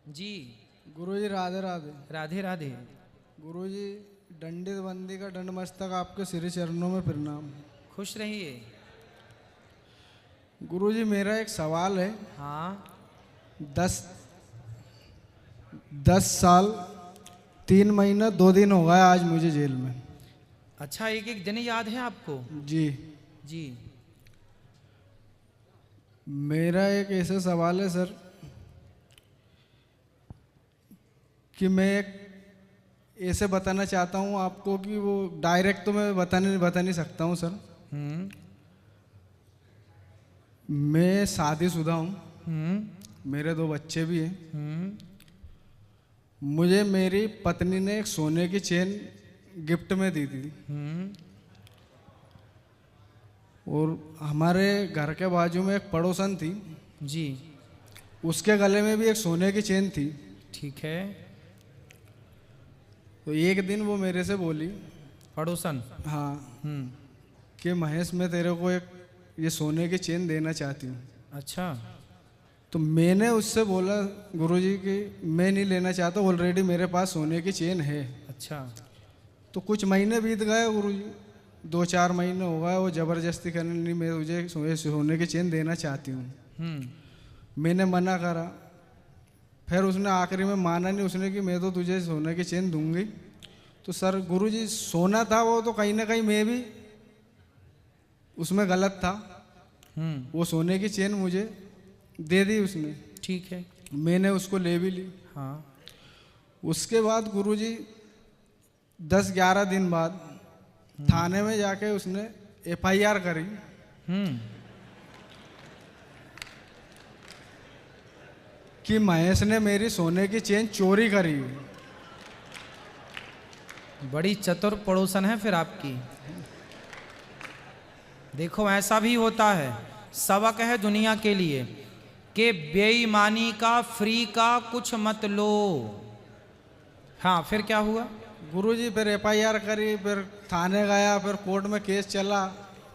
जी। गुरुजी राधे राधे। राधे राधे। गुरुजी दंडित बंदी का दंड मस्तक आपके श्री चरणों में प्रणाम। खुश रहिए। गुरुजी मेरा एक सवाल है। हाँ। 10 साल 3 महीना 2 दिन हो गया आज मुझे जेल में। अच्छा, एक एक दिन याद है आपको? जी। जी। मेरा एक ऐसा सवाल है सर कि मैं एक ऐसे बताना चाहता हूँ आपको कि वो डायरेक्ट तो मैं बता नहीं सकता हूँ सर। मैं शादीशुदा हूँ। मेरे 2 बच्चे भी हैं। मुझे मेरी पत्नी ने एक सोने की चेन गिफ्ट में दी थी। और हमारे घर के बाजू में एक पड़ोसन थी। जी। उसके गले में भी एक सोने की चेन थी। ठीक है। तो एक दिन वो मेरे से बोली, पड़ोसन? हाँ, कि महेश मैं तेरे को एक ये सोने की चेन देना चाहती हूँ। अच्छा। तो मैंने उससे बोला गुरुजी कि मैं नहीं लेना चाहता, ऑलरेडी मेरे पास सोने की चेन है। अच्छा। तो कुछ महीने बीत गए गुरुजी, 2-4 महीने हो गए। वो ज़बरदस्ती करने नहीं, मैं तुझे सोने की चेन देना चाहती हूँ। मैंने मना करा। फिर उसने आखिरी में माना नहीं उसने कि मैं तो तुझे सोने की चेन दूंगी। तो सर गुरुजी सोना था वो, तो कहीं ना कहीं मैं भी उसमें गलत था। वो सोने की चेन मुझे दे दी उसने। ठीक है। मैंने उसको ले भी ली। हाँ। उसके बाद गुरुजी 10-11 दिन बाद थाने में जाके उसने FIR करी कि महेश ने मेरी सोने की चेन चोरी करी। बड़ी चतुर पड़ोसन है फिर आपकी। देखो ऐसा भी होता है, सबक है दुनिया के लिए कि बेईमानी का फ्री का कुछ मत लो। हाँ, फिर क्या हुआ? गुरुजी फिर FIR करी, फिर थाने गया, फिर कोर्ट में केस चला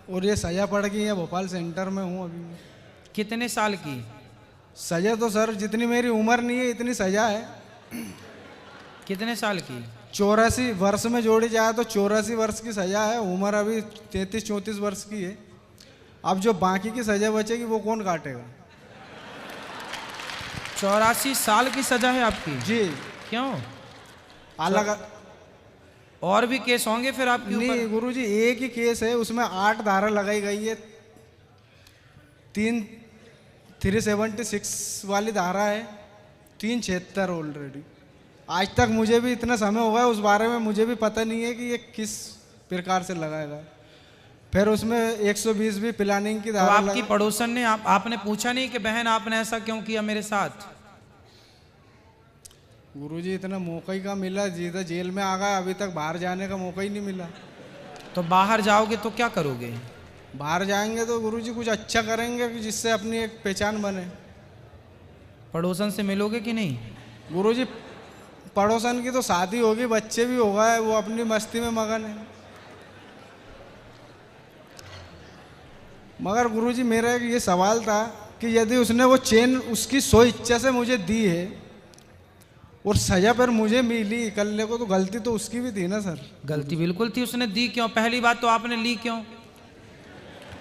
और ये सजा पड़ गई है। भोपाल सेंटर में हूँ अभी। कितने साल की सजा तो सर जितनी मेरी उम्र नहीं है इतनी सजा है। कितने साल की? 84 वर्ष में जोड़ी जाए तो 84 वर्ष की सजा है। उम्र अभी 33-34 वर्ष की है। अब जो बाकी की सजा बचेगी वो कौन काटेगा? 84 साल की सजा है आपकी? जी। क्यों? अलग और भी केस होंगे फिर आपके ऊपर? नहीं गुरुजी, एक ही केस है, उसमें 8 धारा लगाई गई है। 376 वाली धारा है, 376 ऑलरेडी। आज तक मुझे भी इतना समय हो गया उस बारे में मुझे भी पता नहीं है कि ये किस प्रकार से लगाएगा। फिर उसमें 120 भी प्लानिंग की धारा। तो आपकी पड़ोसन ने आपने पूछा नहीं कि बहन आपने ऐसा क्यों किया मेरे साथ? गुरुजी इतना मौका ही का मिला, जीता जेल में आ गया, अभी तक बाहर जाने का मौका ही नहीं मिला। तो बाहर जाओगे तो क्या करोगे? बाहर जाएंगे तो गुरुजी कुछ अच्छा करेंगे कि जिससे अपनी एक पहचान बने। पड़ोसन से मिलोगे कि नहीं? गुरुजी पड़ोसन की तो शादी होगी, बच्चे भी हो गए, वो अपनी मस्ती में मगन है। मगर गुरुजी मेरा एक ये सवाल था कि यदि उसने वो चेन उसकी सो इच्छा से मुझे दी है और सजा पर मुझे मिली इकल्ले को, तो गलती तो उसकी भी थी ना सर? गलती बिल्कुल थी। उसने दी क्यों? पहली बात तो आपने ली क्यों?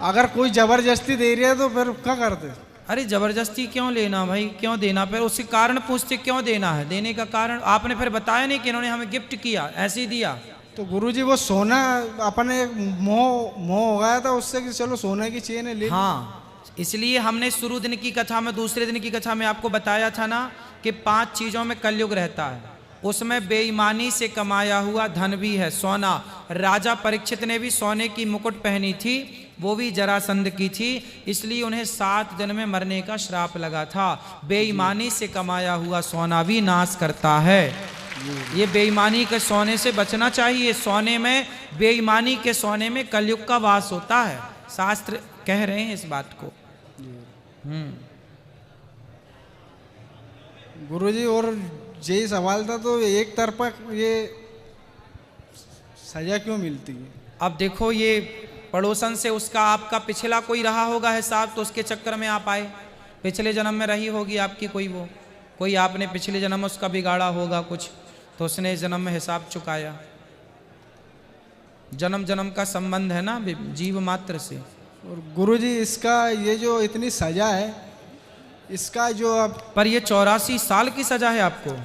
अगर कोई जबरदस्ती दे रही है तो फिर क्या करते? अरे जबरदस्ती क्यों लेना भाई, क्यों देना? फिर उसके कारण पूछते क्यों देना है, देने का कारण आपने फिर बताया नहीं कि इन्होंने हमें गिफ्ट किया, ऐसे ही दिया। तो गुरुजी वो सोना अपने मोह हो गया था उससे कि चलो सोने की चेन है ले। हाँ, इसलिए हमने शुरू दिन की कथा में, दूसरे दिन की कथा में आपको बताया था ना कि 5 चीजों में कलयुग रहता है। उसमें बेईमानी से कमाया हुआ धन भी है, सोना। राजा परीक्षित ने भी सोने की मुकुट पहनी थी, वो भी जरासंध की थी, इसलिए उन्हें 7 दिन में मरने का श्राप लगा था। बेईमानी से कमाया हुआ सोना भी नाश करता है। ये बेईमानी के सोने से बचना चाहिए। सोने में, बेईमानी के सोने में कलयुग का वास होता है। शास्त्र कह रहे हैं इस बात को। गुरुजी और यही सवाल था, तो एक तरफा ये सजा क्यों मिलती है? अब देखो, ये पड़ोसन से उसका आपका पिछला कोई रहा होगा हिसाब, तो उसके चक्कर में आप आए। पिछले जन्म में रही होगी आपकी कोई वो। कोई आपने पिछले जन्म में उसका बिगाड़ा होगा कुछ, तो उसने इस जन्म में हिसाब चुकाया। जन्म जन्म का संबंध है ना जीव मात्र से। और गुरुजी इसका ये जो इतनी सजा है, इसका जो अब पर ये 84 साल की सजा है आपको।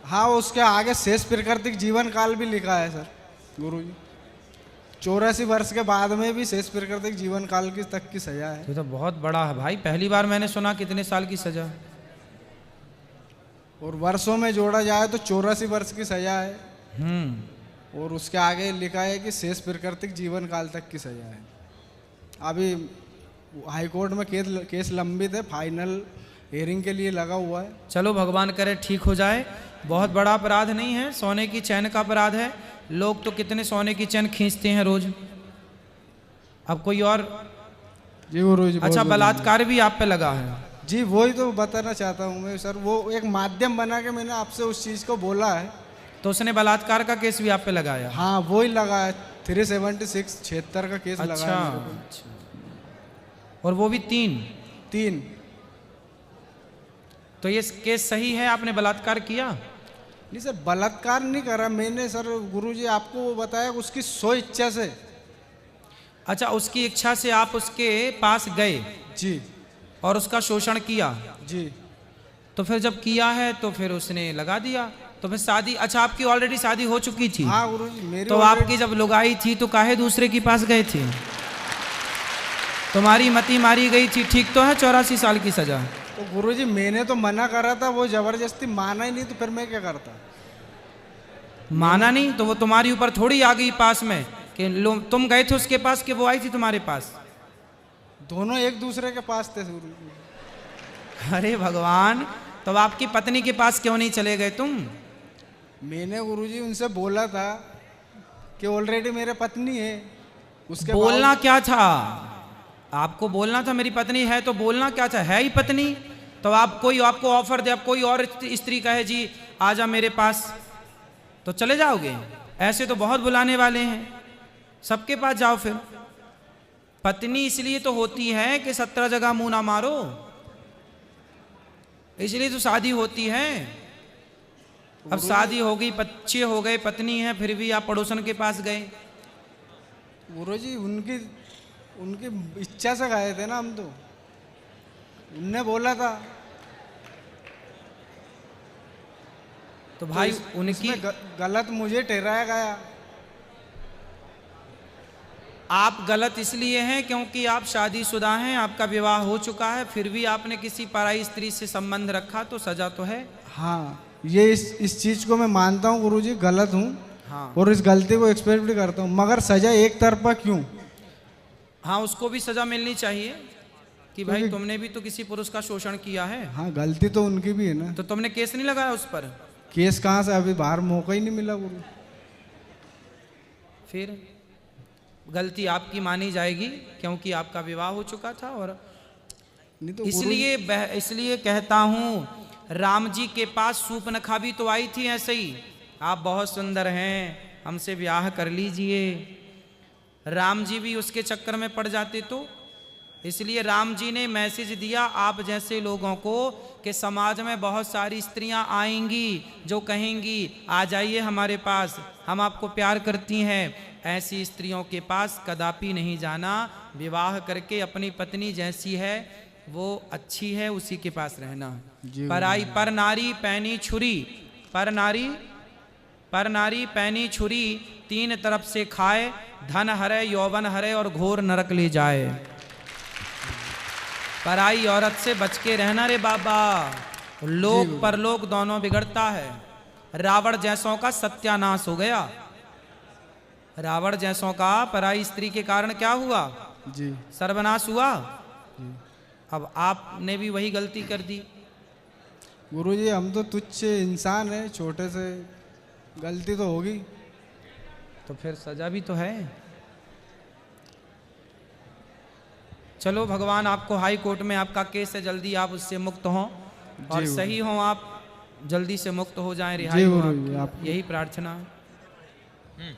हाँ, उसके आगे शेष प्राकृतिक जीवन काल भी लिखा है सर गुरुजी। 84 वर्ष के बाद में भी शेष प्राकृतिक जीवन काल की तक की सजा है। ये तो बहुत बड़ा है भाई, पहली बार मैंने सुना कितने साल की सजा। और वर्षों में जोड़ा जाए तो 84 वर्ष की सजा है। और उसके आगे लिखा है कि शेष प्राकृतिक जीवन काल तक की सजा है। अभी हाई कोर्ट में केस लंबित है, फाइनल हियरिंग के लिए लगा हुआ है। चलो भगवान करे ठीक हो जाए। बहुत बड़ा अपराध नहीं है, सोने की चैन का अपराध है। लोग तो कितने सोने की चैन खींचते हैं रोज। अब कोई और जी गुरु जी। अच्छा, बलात्कार भी आप पे लगा है। जी वही तो बताना चाहता हूँ मैं सर, वो एक माध्यम बना के मैंने आपसे उस चीज़ को बोला है। तो उसने बलात्कार का केस भी आप पे लगाया। हाँ वही लगा है, 376 76 का केस लगा है मेरे को। अच्छा। और वो भी 3। तो ये केस सही है, आपने बलात्कार किया? नहीं सर, बलात्कार नहीं करा मैंने सर। गुरुजी आपको वो बताया उसकी सो इच्छा से। अच्छा, उसकी इच्छा से आप उसके पास गए जी, और उसका शोषण किया जी। तो फिर जब किया है तो फिर उसने लगा दिया, तो फिर शादी। अच्छा, आपकी ऑलरेडी शादी हो चुकी थी? हाँ गुरुजी मेरी। तो आपकी जब लुगाई थी तो काहे दूसरे के पास गए थे? तुम्हारी मती मारी गई थी, ठीक तो है 84 साल की सजा। तो गुरुजी मैंने तो मना करा था, वो जबरदस्ती माना ही नहीं, तो फिर मैं क्या करता? माना नहीं तो वो तुम्हारी ऊपर थोड़ी आ गई पास में कि तुम गए थे उसके पास कि वो आई थी तुम्हारे पास? दोनों एक दूसरे के पास थे गुरुजी। अरे भगवान, तो आपकी पत्नी के पास क्यों नहीं चले गए तुम? मैंने गुरुजी उनसे बोला था कि ऑलरेडी मेरे पत्नी है। उसके बोलना क्या था आपको? बोलना था मेरी पत्नी है, तो बोलना क्या था? है ही पत्नी। तो आप कोई आपको ऑफर दे, आप कोई और स्त्री कहे जी आजा मेरे पास, तो चले जाओगे? ऐसे तो बहुत बुलाने वाले हैं, सबके पास जाओ। फिर पत्नी इसलिए तो होती है कि 17 जगह मुंह ना मारो, इसलिए तो शादी होती है। अब शादी हो गई, बच्चे हो गए, पत्नी है, फिर भी आप पड़ोसन के पास गए। गुरुजी उनकी इच्छा से गए थे ना हम तो। उनने बोला था तो भाई उनकी गलत मुझे ठहराया गया। आप गलत इसलिए हैं क्योंकि आप शादीशुदा हैं, आपका विवाह हो चुका है, फिर भी आपने किसी पराई स्त्री से संबंध रखा, तो सजा तो है। हाँ, ये इस चीज को मैं मानता हूँ गुरुजी, गलत हूँ। हाँ। और इस गलती को एक्सपेक्ट भी करता हूँ, मगर सजा एक तरफा क्यों? हाँ, उसको भी सजा मिलनी चाहिए कि भाई तुमने भी तो किसी पुरुष का शोषण किया है। हाँ, गलती तो उनकी भी है ना। तो तुमने केस नहीं लगाया उस पर? केस कहाँ से, अभी बाहर मौका ही नहीं मिला गुरु। फिर गलती आपकी मानी जाएगी क्योंकि आपका विवाह हो चुका था। और नहीं तो इसलिए कहता हूँ, राम जी के पास सूर्पनखा भी तो आई थी ऐसे ही, आप बहुत सुंदर हैं, हमसे ब्याह कर लीजिए। राम जी भी उसके चक्कर में पड़ जाते तो। इसलिए राम जी ने मैसेज दिया आप जैसे लोगों को कि समाज में बहुत सारी स्त्रियां आएंगी जो कहेंगी आ जाइए हमारे पास, हम आपको प्यार करती हैं। ऐसी स्त्रियों के पास कदापि नहीं जाना। विवाह करके अपनी पत्नी जैसी है वो अच्छी है, उसी के पास रहना। पराई पर नारी पैनी छुरी, पर नारी पैनी छुरी, तीन तरफ से खाए, धन हरे यौवन हरे और घोर नरक ले जाए। पराई औरत से बच के रहना रे बाबा, लोक परलोक दोनों बिगड़ता है। रावण जैसों का सत्यानाश हो गया। रावण जैसों का पराई स्त्री के कारण क्या हुआ? जी, सर्वनाश हुआ। अब आपने भी वही गलती कर दी। गुरुजी हम तो तुच्छ इंसान हैं, छोटे से गलती तो होगी, तो फिर सजा भी तो है। चलो भगवान आपको हाई कोर्ट में आपका केस है, जल्दी आप उससे मुक्त हों और सही हों, आप जल्दी से मुक्त हो जाएं, रिहाई हो, यही प्रार्थना है।